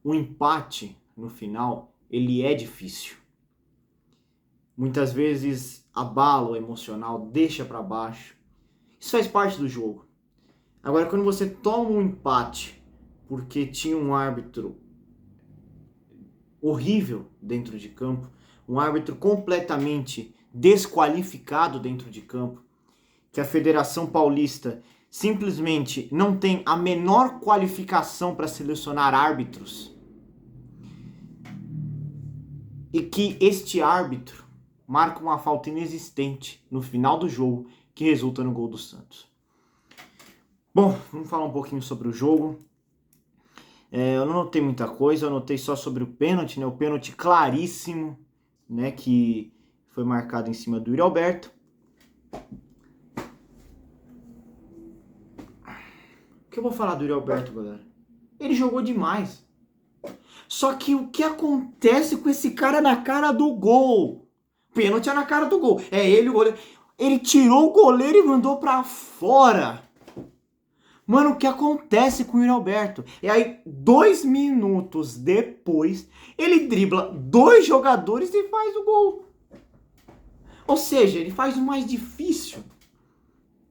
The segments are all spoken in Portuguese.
o empate no final, ele é difícil. Muitas vezes abala o emocional, deixa para baixo. Isso faz parte do jogo. Agora, quando você toma um empate porque tinha um árbitro horrível dentro de campo, um árbitro completamente desqualificado dentro de campo, que a Federação Paulista simplesmente não tem a menor qualificação para selecionar árbitros, e que este árbitro marca uma falta inexistente no final do jogo que resulta no gol do Santos. Bom, vamos falar um pouquinho sobre o jogo. Eu não notei muita coisa, eu notei só sobre o pênalti, né? O pênalti claríssimo, né? Que foi marcado em cima do Yuri Alberto. O que eu vou falar do Yuri Alberto, galera? Ele jogou demais. Só que o que acontece com esse cara na cara do gol? Pênalti é na cara do gol. É ele o goleiro. Ele tirou o goleiro e mandou pra fora. Mano, o que acontece com o Yuri Alberto? E aí, 2 minutos depois, ele dribla 2 jogadores e faz o gol. Ou seja, ele faz o mais difícil.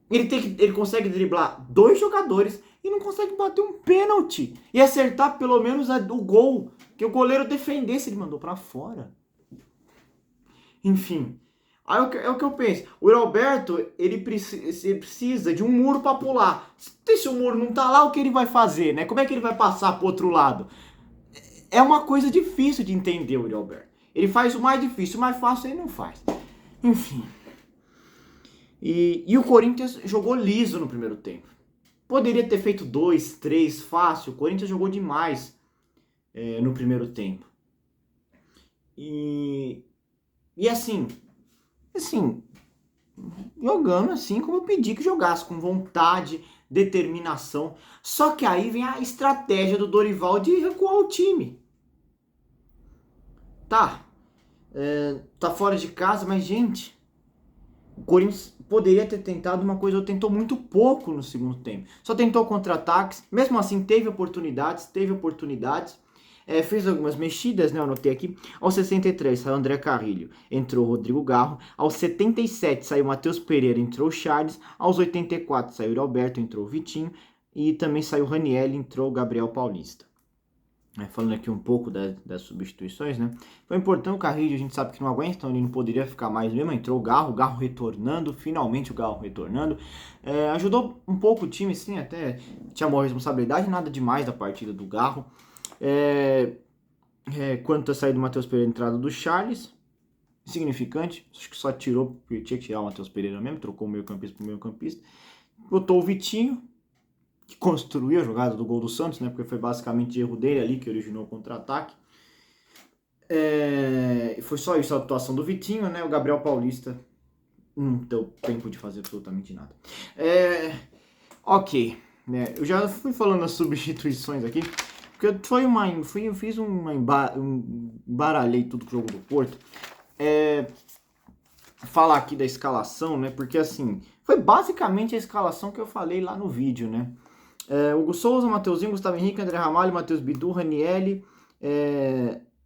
Ele consegue driblar 2 jogadores e não consegue bater um pênalti. E acertar pelo menos o gol que o goleiro defendesse. Ele mandou pra fora. Enfim. Aí é o que eu penso. O Yuri Alberto, ele precisa de um muro para pular. Se o muro não tá lá, o que ele vai fazer, né? Como é que ele vai passar pro outro lado? É uma coisa difícil de entender o Yuri Alberto. Ele faz o mais difícil, o mais fácil ele não faz. Enfim. E o Corinthians jogou liso no primeiro tempo. Poderia ter feito 2, 3, fácil. O Corinthians jogou demais no primeiro tempo. E assim, jogando assim como eu pedi que jogasse, com vontade, determinação. Só que aí vem a estratégia do Dorival de recuar o time. Tá fora de casa, mas gente, o Corinthians poderia ter tentado uma coisa, tentou muito pouco no segundo tempo. Só tentou contra-ataques, mesmo assim teve oportunidades. Fez algumas mexidas, né? Eu anotei aqui. Aos 63 saiu André Carrilho, entrou Rodrigo Garro. Aos 77 saiu Matheus Pereira, entrou Charles. Aos 84 saiu Yuri Alberto, entrou Vitinho. E também saiu Raniel, entrou Gabriel Paulista. Falando aqui um pouco das substituições, né? Foi importante o Carrilho, a gente sabe que não aguenta, então ele não poderia ficar mais mesmo. Entrou o Garro retornando, finalmente o Garro retornando. Ajudou um pouco o time, sim, até tinha uma responsabilidade, nada demais da partida do Garro. Quanto a saída do Matheus Pereira, entrada do Charles, insignificante, acho que só tirou, porque tinha que tirar o Matheus Pereira mesmo, trocou o meio-campista pro meio-campista. Botou o Vitinho, que construiu a jogada do gol do Santos, né? Porque foi basicamente erro dele ali que originou o contra-ataque. Foi só isso a atuação do Vitinho, né? O Gabriel Paulista não deu tempo de fazer absolutamente nada. Ok, né? Eu já fui falando as substituições aqui, porque eu fiz embaralhei tudo com o jogo do Porto. Falar aqui da escalação, né? Porque assim, foi basicamente a escalação que eu falei lá no vídeo, né? Hugo Souza, Mateuzinho, Gustavo Henrique, André Ramalho, Matheus Bidu, Raniel,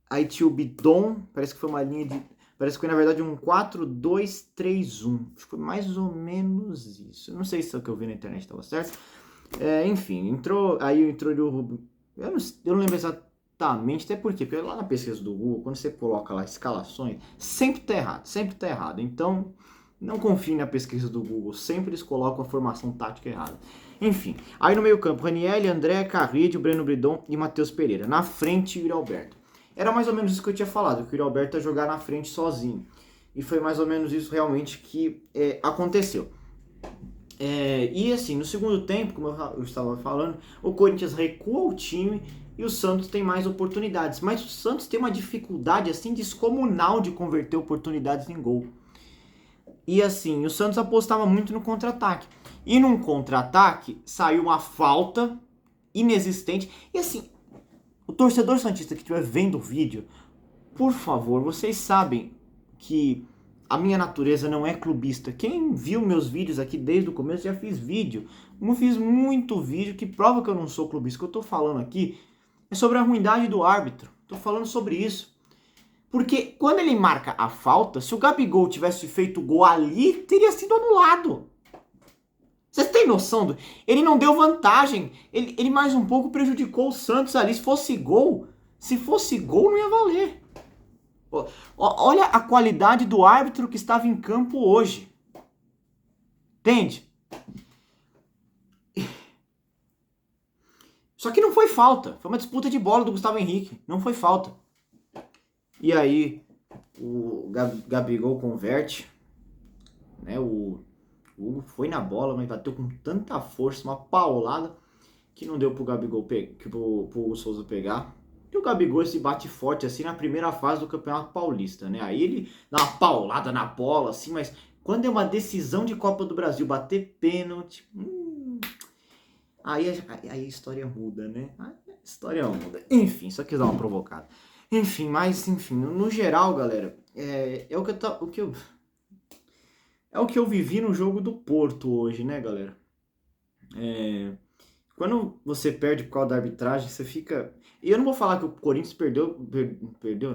aí tinha o Bidon, parece que foi uma linha de... Parece que foi, na verdade, um 4-2-3-1. Acho que foi mais ou menos isso. Eu não sei se o que eu vi na internet estava certo. Enfim, entrou o... Eu não lembro exatamente, até porque lá na pesquisa do Google, quando você coloca lá escalações, sempre tá errado. Então, não confie na pesquisa do Google, sempre eles colocam a formação tática errada. Enfim, aí no meio campo, Raniel, André, Carrilho, Breno Bridon e Matheus Pereira. Na frente, Yuri Alberto. Era mais ou menos isso que eu tinha falado, que o Yuri Alberto ia jogar na frente sozinho. E foi mais ou menos isso realmente que aconteceu. E assim, no segundo tempo, como eu estava falando, o Corinthians recua o time e o Santos tem mais oportunidades. Mas o Santos tem uma dificuldade assim descomunal de converter oportunidades em gol. E assim, o Santos apostava muito no contra-ataque. E num contra-ataque saiu uma falta inexistente. E assim, o torcedor santista que estiver vendo o vídeo, por favor, vocês sabem que a minha natureza não é clubista. Quem viu meus vídeos aqui desde o começo, já fiz vídeo. Eu fiz muito vídeo que prova que eu não sou clubista. O que eu tô falando aqui É sobre a ruindade do árbitro. Tô falando sobre isso. Porque quando ele marca a falta, se o Gabigol tivesse feito o gol ali, teria sido anulado. Vocês têm noção? Ele não deu vantagem. Ele mais um pouco prejudicou o Santos ali. Se fosse gol, não ia valer. Olha a qualidade do árbitro que estava em campo hoje. Entende? Só que não foi falta. Foi uma disputa de bola do Gustavo Henrique. Não foi falta. E aí, o Gabigol converte. Né? O Hugo foi na bola, mas bateu com tanta força, uma paulada, que não deu pro Gabigol pro Hugo Souza pegar. E o Gabigol se bate forte assim na primeira fase do Campeonato Paulista, né? Aí ele dá uma paulada na bola, assim, mas quando é uma decisão de Copa do Brasil, bater pênalti, aí a história muda, né? A história muda. Enfim, só quis dar uma provocada. Enfim, no geral, galera, é o que eu vivi no jogo do Porto hoje, né, galera? Quando você perde por causa da arbitragem, você fica... E eu não vou falar que o Corinthians perdeu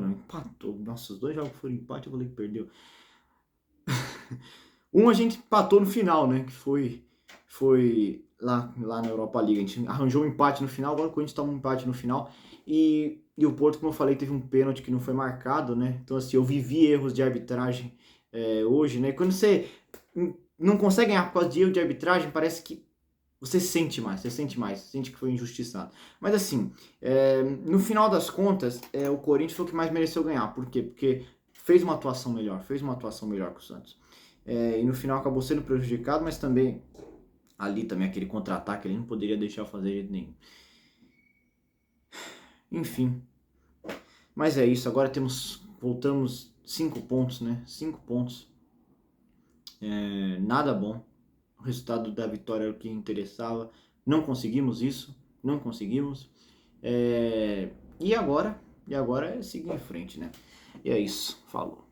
não, empatou. Nossa, os dois jogos foram empate, eu falei que perdeu. A gente empatou no final, né, que foi lá na Europa League. A gente arranjou um empate no final, agora o Corinthians toma um empate no final. E o Porto, como eu falei, teve um pênalti que não foi marcado, né? Então, assim, eu vivi erros de arbitragem hoje, né? Quando você não consegue ganhar por causa de erro de arbitragem, parece que você sente que foi injustiçado. Mas assim, no final das contas, o Corinthians foi o que mais mereceu ganhar. Por quê? Porque fez uma atuação melhor que o Santos. E no final acabou sendo prejudicado, mas também ali também aquele contra-ataque ele não poderia deixar fazer de jeito nenhum. Enfim. Mas é isso, agora voltamos 5 pontos, né? 5 pontos. Nada bom. O resultado da vitória era o que interessava. Não conseguimos isso. Não conseguimos. E agora é seguir em frente, né? E é isso. Falou.